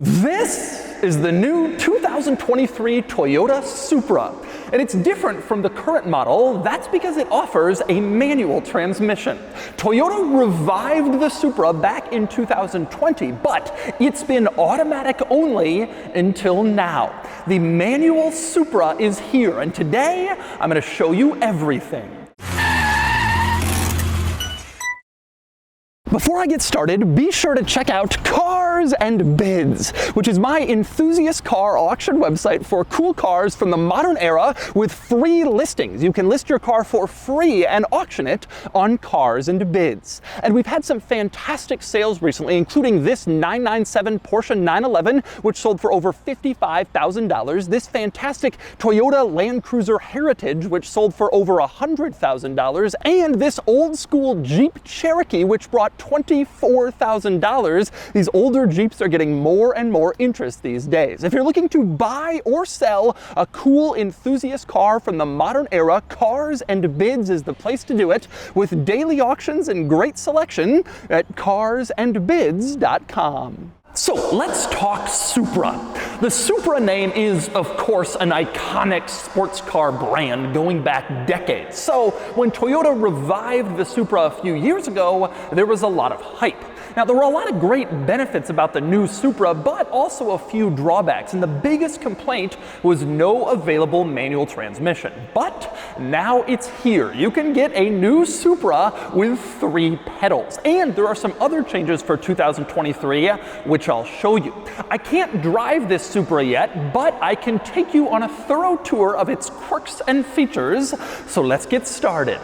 This is the new 2023 Toyota Supra, and it's different from the current model. That's because it offers a manual transmission. Toyota revived the Supra back in 2020, but it's been automatic only until now. The manual Supra is here, and today I'm going to show you everything. Before I get started, be sure to check out Cars and Bids, which is my enthusiast car auction website for cool cars from the modern era with free listings. You can list your car for free and auction it on Cars and Bids. And we've had some fantastic sales recently, including this 997 Porsche 911, which sold for over $55,000, this fantastic Toyota Land Cruiser Heritage, which sold for over $100,000, and this old school Jeep Cherokee, which brought $24,000. These older Jeeps are getting more and more interest these days. If you're looking to buy or sell a cool enthusiast car from the modern era, Cars and Bids is the place to do it, with daily auctions and great selection at carsandbids.com. So let's talk Supra. The Supra name is, of course, an iconic sports car brand going back decades. So when Toyota revived the Supra a few years ago, there was a lot of hype. Now, there were a lot of great benefits about the new Supra, but also a few drawbacks, and the biggest complaint was no available manual transmission. But now it's here. You can get a new Supra with 3 pedals, and there are some other changes for 2023, which I'll show you. I can't drive this Supra yet, but I can take you on a thorough tour of its quirks and features, so let's get started.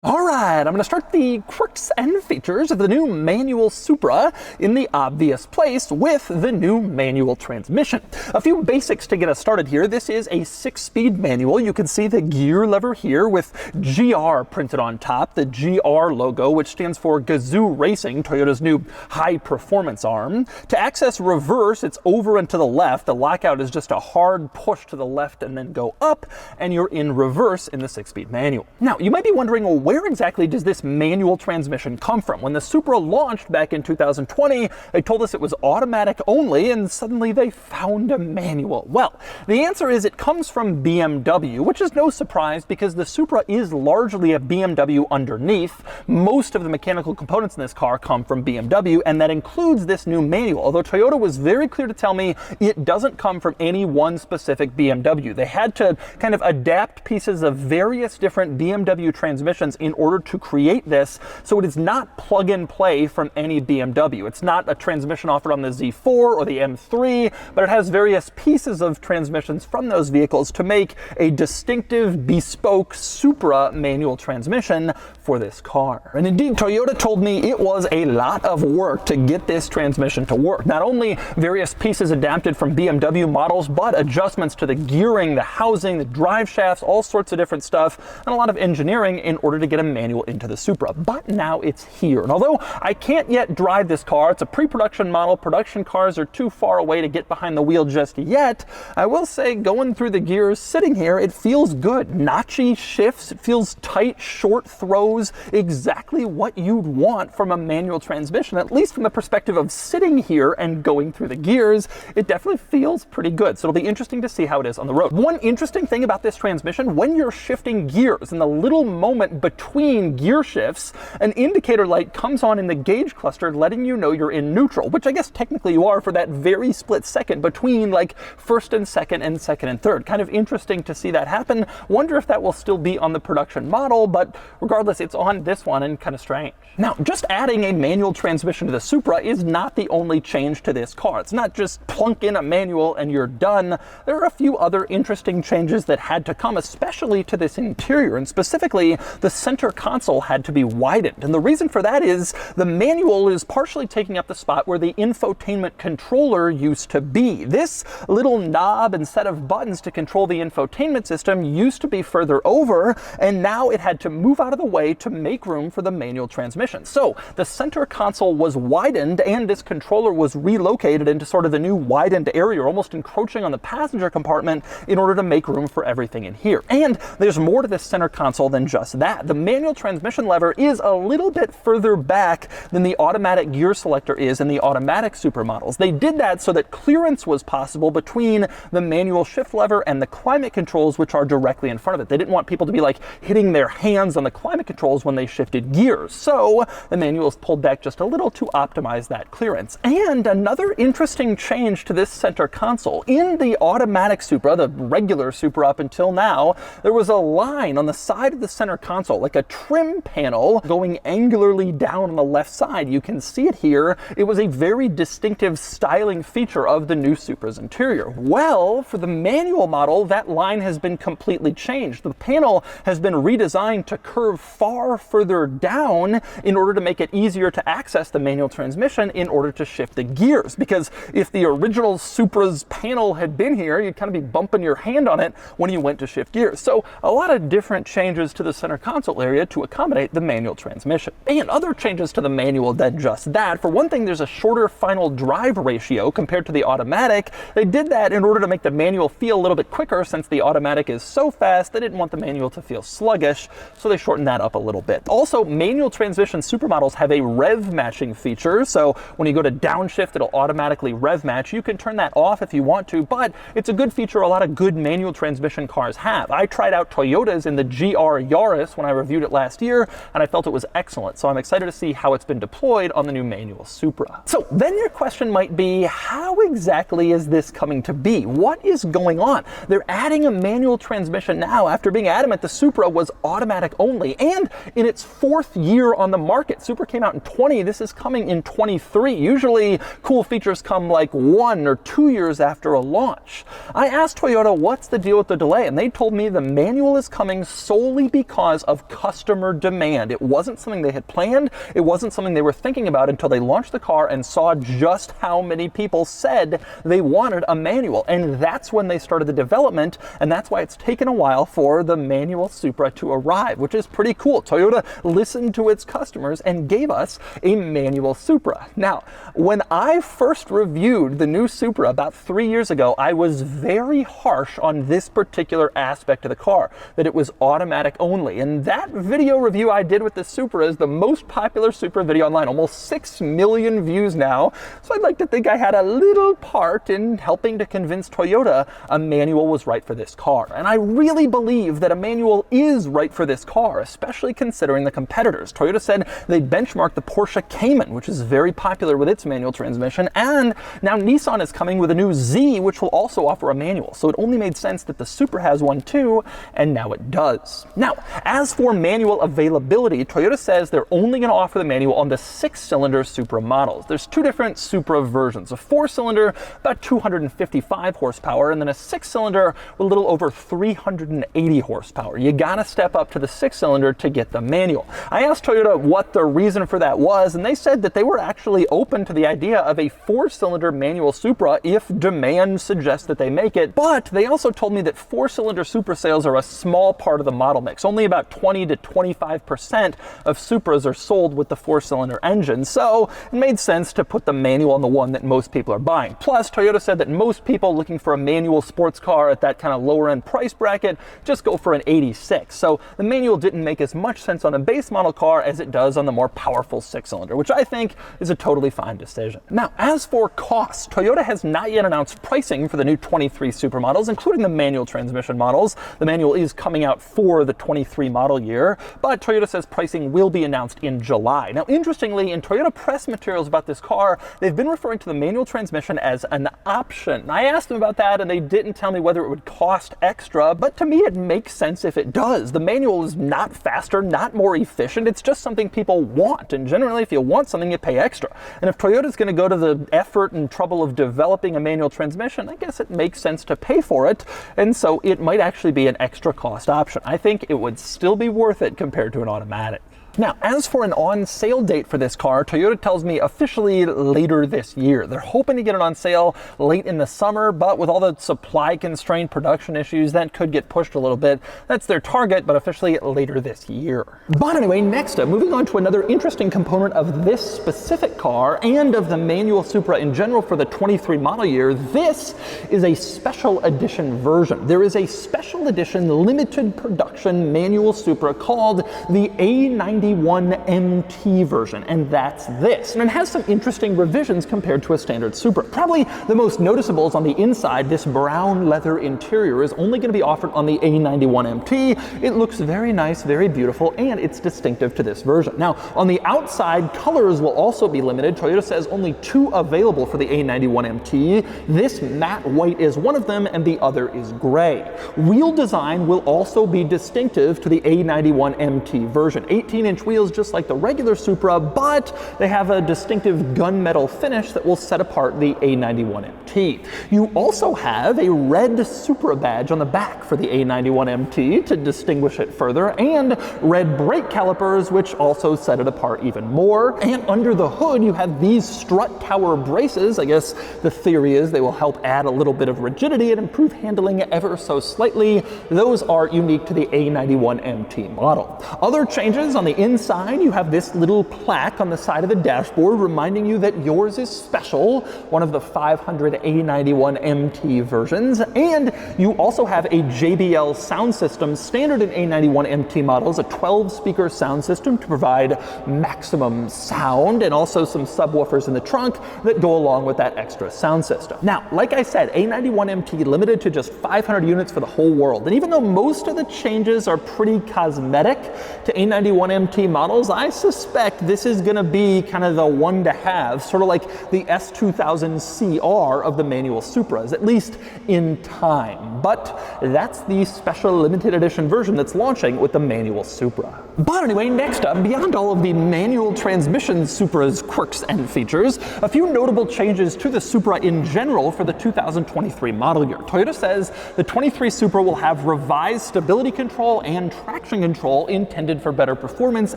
Alright, I'm going to start the quirks and features of the new manual Supra in the obvious place with the new manual transmission. A few basics to get us started here. This is a 6-speed manual. You can see the gear lever here with GR printed on top, the GR logo, which stands for Gazoo Racing, Toyota's new high-performance arm. To access reverse, it's over and to the left. The lockout is just a hard push to the left and then go up, and you're in reverse in the 6-speed manual. Now, you might be wondering, well, where exactly does this manual transmission come from? When the Supra launched back in 2020, they told us it was automatic only, and suddenly they found a manual. Well, the answer is it comes from BMW, which is no surprise because the Supra is largely a BMW underneath. Most of the mechanical components in this car come from BMW, and that includes this new manual, although Toyota was very clear to tell me it doesn't come from any one specific BMW. They had to kind of adapt pieces of various different BMW transmissions in order to create this, so it is not plug and play from any BMW. It's not a transmission offered on the Z4 or the M3, but it has various pieces of transmissions from those vehicles to make a distinctive, bespoke Supra manual transmission for this car. And indeed, Toyota told me it was a lot of work to get this transmission to work. Not only various pieces adapted from BMW models, but adjustments to the gearing, the housing, the drive shafts, all sorts of different stuff, and a lot of engineering in order to get a manual into the Supra. But now it's here. And although I can't yet drive this car, it's a pre-production model, production cars are too far away to get behind the wheel just yet, I will say going through the gears, sitting here, it feels good. Notchy shifts, it feels tight, short throws, exactly what you'd want from a manual transmission, at least from the perspective of sitting here and going through the gears. It definitely feels pretty good, so it'll be interesting to see how it is on the road. One interesting thing about this transmission, when you're shifting gears, in the little moment between gear shifts, an indicator light comes on in the gauge cluster letting you know you're in neutral, which I guess technically you are for that very split second between like first and second and third. Kind of interesting to see that happen. Wonder if that will still be on the production model, but regardless, it's on this one and kind of strange. Now, just adding a manual transmission to the Supra is not the only change to this car. It's not just plunk in a manual and you're done. There are a few other interesting changes that had to come, especially to this interior, and specifically the center console console had to be widened. And the reason for that is the manual is partially taking up the spot where the infotainment controller used to be. This little knob and set of buttons to control the infotainment system used to be further over, and now it had to move out of the way to make room for the manual transmission. So the center console was widened, and this controller was relocated into sort of the new widened area, almost encroaching on the passenger compartment in order to make room for everything in here. And there's more to this center console than just that. The manual transmission lever is a little bit further back than the automatic gear selector is in the automatic Supra models. They did that so that clearance was possible between the manual shift lever and the climate controls, which are directly in front of it. They didn't want people to be like hitting their hands on the climate controls when they shifted gears. So the manual is pulled back just a little to optimize that clearance. And another interesting change to this center console. In the automatic Supra, the regular Supra up until now, there was a line on the side of the center console, like a trim panel going angularly down on the left side. You can see it here. It was a very distinctive styling feature of the new Supra's interior. Well, for the manual model, that line has been completely changed. The panel has been redesigned to curve far further down in order to make it easier to access the manual transmission in order to shift the gears. Because if the original Supra's panel had been here, you'd kind of be bumping your hand on it when you went to shift gears. So a lot of different changes to the center console area to accommodate the manual transmission. And other changes to the manual than just that. For one thing, there's a shorter final drive ratio compared to the automatic. They did that in order to make the manual feel a little bit quicker, since the automatic is so fast they didn't want the manual to feel sluggish, so they shortened that up a little bit. Also, manual transmission supermodels have a rev matching feature, so when you go to downshift, it'll automatically rev match. You can turn that off if you want to, but it's a good feature a lot of good manual transmission cars have. I tried out Toyota's in the GR Yaris when I reviewed it last year, and I felt it was excellent, so I'm excited to see how it's been deployed on the new manual Supra. So then your question might be, how exactly is this coming to be? What is going on? They're adding a manual transmission now after being adamant the Supra was automatic only, and in its 4th year on the market. Supra came out in 20, this is coming in 23. Usually cool features come like 1 or 2 years after a launch. I asked Toyota what's the deal with the delay, and they told me the manual is coming solely because of customer demand. It wasn't something they had planned, it wasn't something they were thinking about until they launched the car and saw just how many people said they wanted a manual, and that's when they started the development, and that's why it's taken a while for the manual Supra to arrive, which is pretty cool. Toyota listened to its customers and gave us a manual Supra. Now, when I first reviewed the new Supra about 3 years ago, I was very harsh on this particular aspect of the car, that it was automatic only, and that video review I did with the Supra is the most popular Supra video online, almost 6 million views now, so I'd like to think I had a little part in helping to convince Toyota a manual was right for this car. And I really believe that a manual is right for this car, especially considering the competitors. Toyota said they benchmarked the Porsche Cayman, which is very popular with its manual transmission, and now Nissan is coming with a new Z, which will also offer a manual. So it only made sense that the Supra has one too, and now it does. Now, as for manual availability, Toyota says they're only going to offer the manual on the 6-cylinder Supra models. There's 2 different Supra versions, a 4-cylinder, about 255 horsepower, and then a 6-cylinder with a little over 380 horsepower. You gotta step up to the 6-cylinder to get the manual. I asked Toyota what the reason for that was, and they said that they were actually open to the idea of a 4-cylinder manual Supra if demand suggests that they make it, but they also told me that 4-cylinder Supra sales are a small part of the model mix. Only about 20 to 25% of Supras are sold with the 4-cylinder engine, so it made sense to put the manual on the one that most people are buying. Plus, Toyota said that most people looking for a manual sports car at that kind of lower end price bracket just go for an 86. So the manual didn't make as much sense on a base model car as it does on the more powerful 6-cylinder, which I think is a totally fine decision. Now, as for cost, Toyota has not yet announced pricing for the new 23 Supra models, including the manual transmission models. The manual is coming out for the 23 model year, but Toyota says pricing will be announced in July. Now, interestingly, in Toyota press materials about this car, they've been referring to the manual transmission as an option. I asked them about that, and they didn't tell me whether it would cost extra, but to me it makes sense if it does. The manual is not faster, not more efficient, it's just something people want, and generally if you want something you pay extra. And if Toyota's going to go to the effort and trouble of developing a manual transmission, I guess it makes sense to pay for it, and so it might actually be an extra cost option. I think it would still be worth it compared to an automatic. Now, as for an on-sale date for this car, Toyota tells me officially later this year. They're hoping to get it on sale late in the summer, but with all the supply constraint production issues, that could get pushed a little bit. That's their target, but officially later this year. But anyway, next up, moving on to another interesting component of this specific car and of the manual Supra in general for the 23 model year, this is a special edition version. There is a special edition limited production manual Supra called the A91MT version, and that's this. And it has some interesting revisions compared to a standard Supra. Probably the most noticeable is on the inside. This brown leather interior is only going to be offered on the A91MT. It looks very nice, very beautiful, and it's distinctive to this version. Now, on the outside, colors will also be limited. Toyota says only 2 available for the A91MT. This matte white is one of them, and the other is gray. Wheel design will also be distinctive to the A91MT version. 18-inch wheels just like the regular Supra, but they have a distinctive gunmetal finish that will set apart the A91MT. You also have a red Supra badge on the back for the A91MT to distinguish it further, and red brake calipers, which also set it apart even more. And under the hood, you have these strut tower braces. I guess the theory is they will help add a little bit of rigidity and improve handling ever so slightly. Those are unique to the A91MT model. Other changes on the inside, you have this little plaque on the side of the dashboard reminding you that yours is special, one of the 500 A91MT versions. And you also have a JBL sound system. Standard in A91MT models, a 12-speaker sound system to provide maximum sound, and also some subwoofers in the trunk that go along with that extra sound system. Now, like I said, A91MT limited to just 500 units for the whole world. And even though most of the changes are pretty cosmetic to A91MT models, I suspect this is going to be kind of the one to have, sort of like the S2000CR of the manual Supras, at least in time. But that's the special limited edition version that's launching with the manual Supra. But anyway, next up, beyond all of the manual transmission Supra's quirks and features, a few notable changes to the Supra in general for the 2023 model year. Toyota says the 23 Supra will have revised stability control and traction control intended for better performance,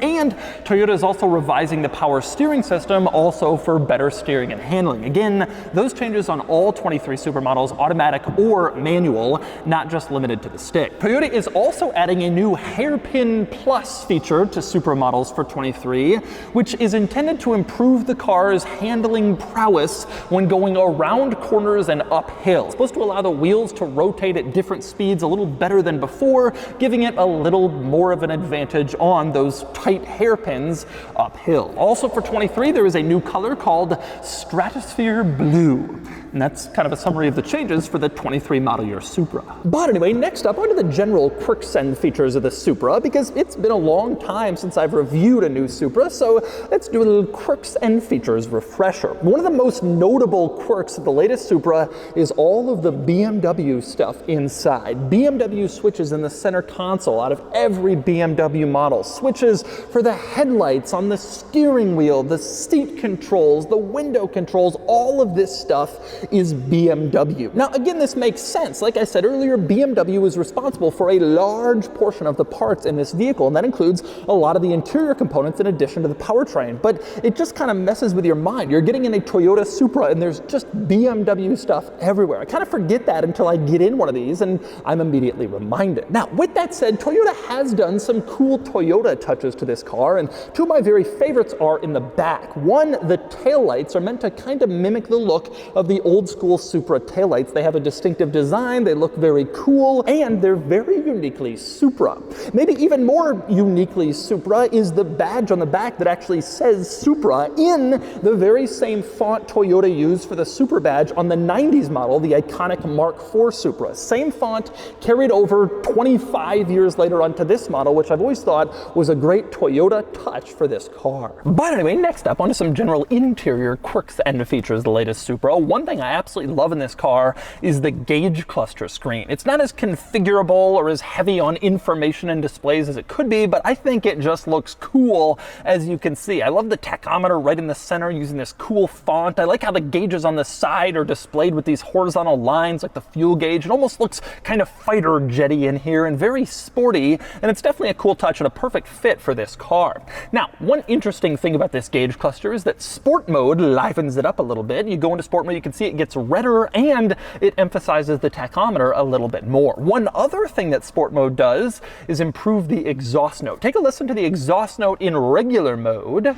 and Toyota is also revising the power steering system also for better steering and handling. Again, those changes on all 23 Supra models, automatic or manual, not just limited to the stick. Toyota is also adding a new hairpin plus feature to Supra models for 23, which is intended to improve the car's handling prowess when going around corners and uphill. It's supposed to allow the wheels to rotate at different speeds a little better than before, giving it a little more of an advantage on those tight hairpins uphill. Also for 23, there is a new color called Stratosphere Blue. And that's kind of a summary of the changes for the 23 model year Supra. But anyway, next up, onto the general quirks and features of the Supra, because it's been a long time since I've reviewed a new Supra, so let's do a little quirks and features refresher. One of the most notable quirks of the latest Supra is all of the BMW stuff inside. BMW switches in the center console out of every BMW model. Switches for the headlights, on the steering wheel, the seat controls, the window controls, all of this stuff is BMW. Now, again, this makes sense. Like I said earlier, BMW is responsible for a large portion of the parts in this vehicle, and that includes a lot of the interior components in addition to the powertrain. But it just kind of messes with your mind. You're getting in a Toyota Supra and there's just BMW stuff everywhere. I kind of forget that until I get in one of these and I'm immediately reminded. Now, with that said, Toyota has done some cool Toyota touches to this car, and two of my very favorites are in the back. One, the taillights are meant to kind of mimic the look of the old school Supra taillights. They have a distinctive design, they look very cool, and they're very uniquely Supra. Maybe even more uniquely Supra is the badge on the back that actually says Supra in the very same font Toyota used for the Supra badge on the 90s model, the iconic Mark IV Supra. Same font carried over 25 years later onto this model, which I've always thought was a great Toyota touch for this car. But anyway, next up, onto some general interior quirks and features of the latest Supra. One thing thing I absolutely love in this car is the gauge cluster screen. It's not as configurable or as heavy on information and displays as it could be, but I think it just looks cool, as you can see. I love the tachometer right in the center using this cool font. I like how the gauges on the side are displayed with these horizontal lines like the fuel gauge. It almost looks kind of fighter jetty in here and very sporty, and it's definitely a cool touch and a perfect fit for this car. Now, one interesting thing about this gauge cluster is that sport mode livens it up a little bit. You go into sport mode, you can see it gets redder and it emphasizes the tachometer a little bit more. One other thing that sport mode does is improve the exhaust note. Take a listen to the exhaust note in regular mode.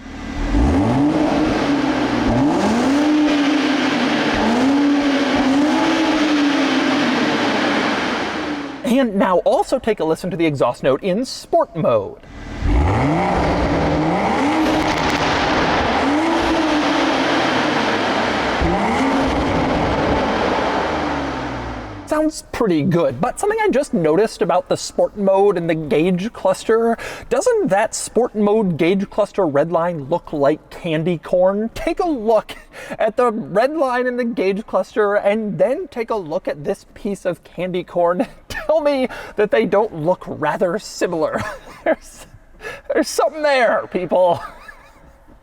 And now also take a listen to the exhaust note in sport mode. Sounds pretty good, but something I just noticed about the sport mode and the gauge cluster, doesn't that sport mode gauge cluster red line look like candy corn? Take a look at the red line in the gauge cluster and then take a look at this piece of candy corn. Tell me that they don't look rather similar. There's something there, people.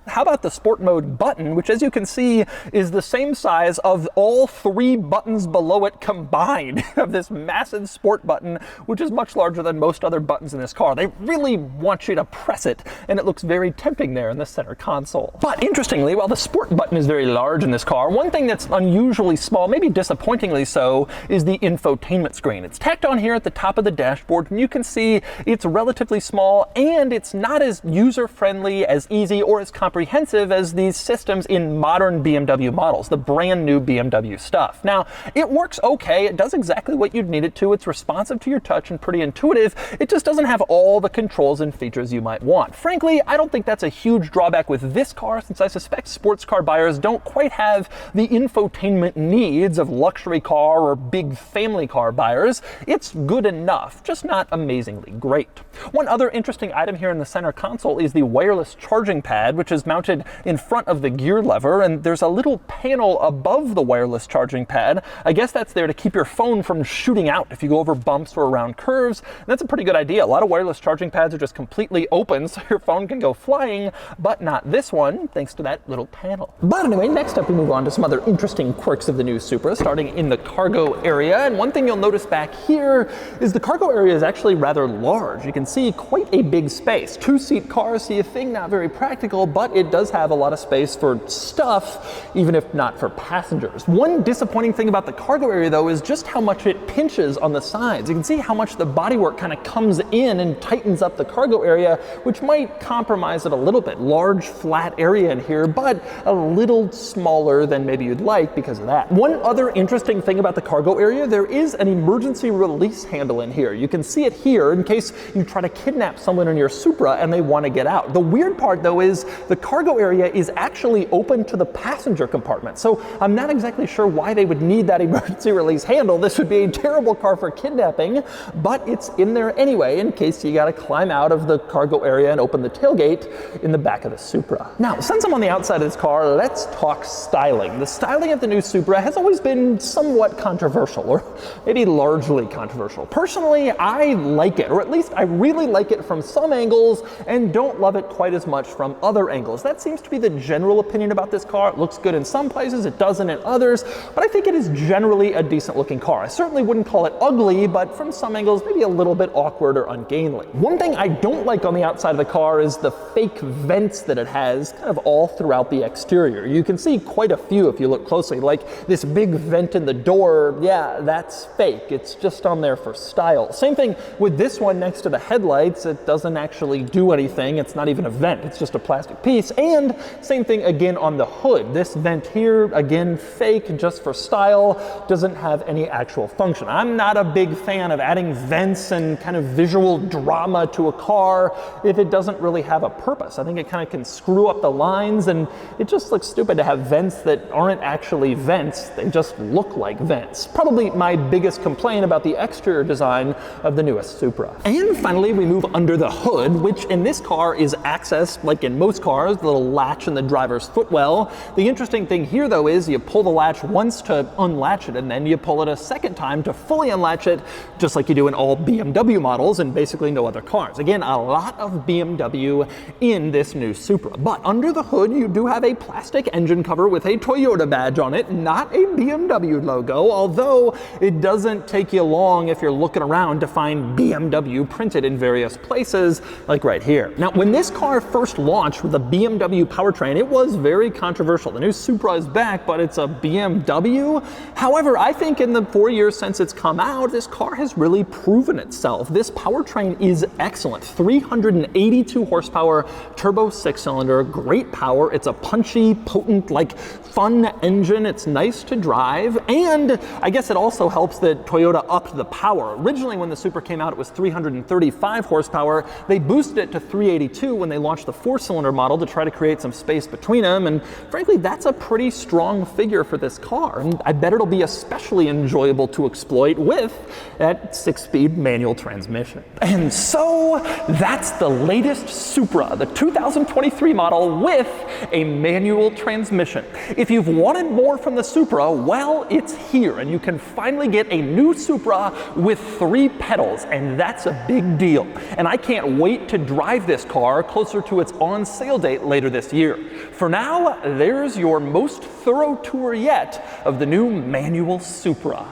How about the sport mode button, which as you can see is the same size of all 3 buttons below it combined. You have this massive sport button, which is much larger than most other buttons in this car. They really want you to press it, and it looks very tempting there in the center console. But interestingly, while the sport button is very large in this car, one thing that's unusually small, maybe disappointingly so, is the infotainment screen. It's tacked on here at the top of the dashboard, and you can see it's relatively small, and it's not as user-friendly, as easy, or as comprehensive as these systems in modern BMW models, the brand new BMW stuff. Now, it works okay. It does exactly what you'd need it to. It's responsive to your touch and pretty intuitive. It just doesn't have all the controls and features you might want. Frankly, I don't think that's a huge drawback with this car, since I suspect sports car buyers don't quite have the infotainment needs of luxury car or big family car buyers. It's good enough, just not amazingly great. One other interesting item here in the center console is the wireless charging pad, which is mounted in front of the gear lever, and there's a little panel above the wireless charging pad. I guess that's there to keep your phone from shooting out if you go over bumps or around curves. And that's a pretty good idea. A lot of wireless charging pads are just completely open, so your phone can go flying, but not this one, thanks to that little panel. But anyway, next up we move on to some other interesting quirks of the new Supra, starting in the cargo area. And one thing you'll notice back here is the cargo area is actually rather large. You can see quite a big space. 2-seat car, so you think not very practical, but it does have a lot of space for stuff, even if not for passengers. One disappointing thing about the cargo area, though, is just how much it pinches on the sides. You can see how much the bodywork kind of comes in and tightens up the cargo area, which might compromise it a little bit. Large, flat area in here, but a little smaller than maybe you'd like because of that. One other interesting thing about the cargo area, there is an emergency release handle in here. You can see it here in case you try to kidnap someone in your Supra and they want to get out. The weird part, though, is the cargo area is actually open to the passenger compartment. So I'm not exactly sure why they would need that emergency release handle. This would be a terrible car for kidnapping, but it's in there anyway in case you got to climb out of the cargo area and open the tailgate in the back of the Supra. Now, since I'm on the outside of this car, let's talk styling. The styling of the new Supra has always been somewhat controversial, or maybe largely controversial. Personally, I like it, or at least I really like it from some angles and don't love it quite as much from other angles. That seems to be the general opinion about this car. It looks good in some places, it doesn't in others, but I think it is generally a decent looking car. I certainly wouldn't call it ugly, but from some angles, maybe a little bit awkward or ungainly. One thing I don't like on the outside of the car is the fake vents that it has kind of all throughout the exterior. You can see quite a few if you look closely, like this big vent in the door. Yeah, that's fake. It's just on there for style. Same thing with this one next to the headlights. It doesn't actually do anything. It's not even a vent. It's just a plastic piece. And same thing again on the hood. This vent here, again, fake, just for style, doesn't have any actual function. I'm not a big fan of adding vents and kind of visual drama to a car if it doesn't really have a purpose. I think it kind of can screw up the lines, and it just looks stupid to have vents that aren't actually vents. They just look like vents. Probably my biggest complaint about the exterior design of the newest Supra. And finally, we move under the hood, which in this car is accessed, like in most cars, cars, the little latch in the driver's footwell. The interesting thing here though is you pull the latch once to unlatch it, and then you pull it a second time to fully unlatch it, just like you do in all BMW models and basically no other cars. Again, a lot of BMW in this new Supra. But under the hood, you do have a plastic engine cover with a Toyota badge on it, not a BMW logo, although it doesn't take you long if you're looking around to find BMW printed in various places, like right here. Now, when this car first launched with a BMW powertrain, it was very controversial. The new Supra is back, but it's a BMW. However, I think in the 4 years since it's come out, this car has really proven itself. This powertrain is excellent. 382 horsepower, turbo 6-cylinder, great power. It's a punchy, potent, like fun engine. It's nice to drive, and I guess it also helps that Toyota upped the power. Originally, when the Supra came out, it was 335 horsepower. They boosted it to 382 when they launched the 4-cylinder model to try to create some space between them, and frankly, that's a pretty strong figure for this car, and I bet it'll be especially enjoyable to exploit with that 6-speed manual transmission. And so that's the latest Supra, the 2023 model with a manual transmission. If you've wanted more from the Supra, well, it's here, and you can finally get a new Supra with 3 pedals, and that's a big deal. And I can't wait to drive this car closer to its on-sale date later this year. For now, there's your most thorough tour yet of the new manual Supra.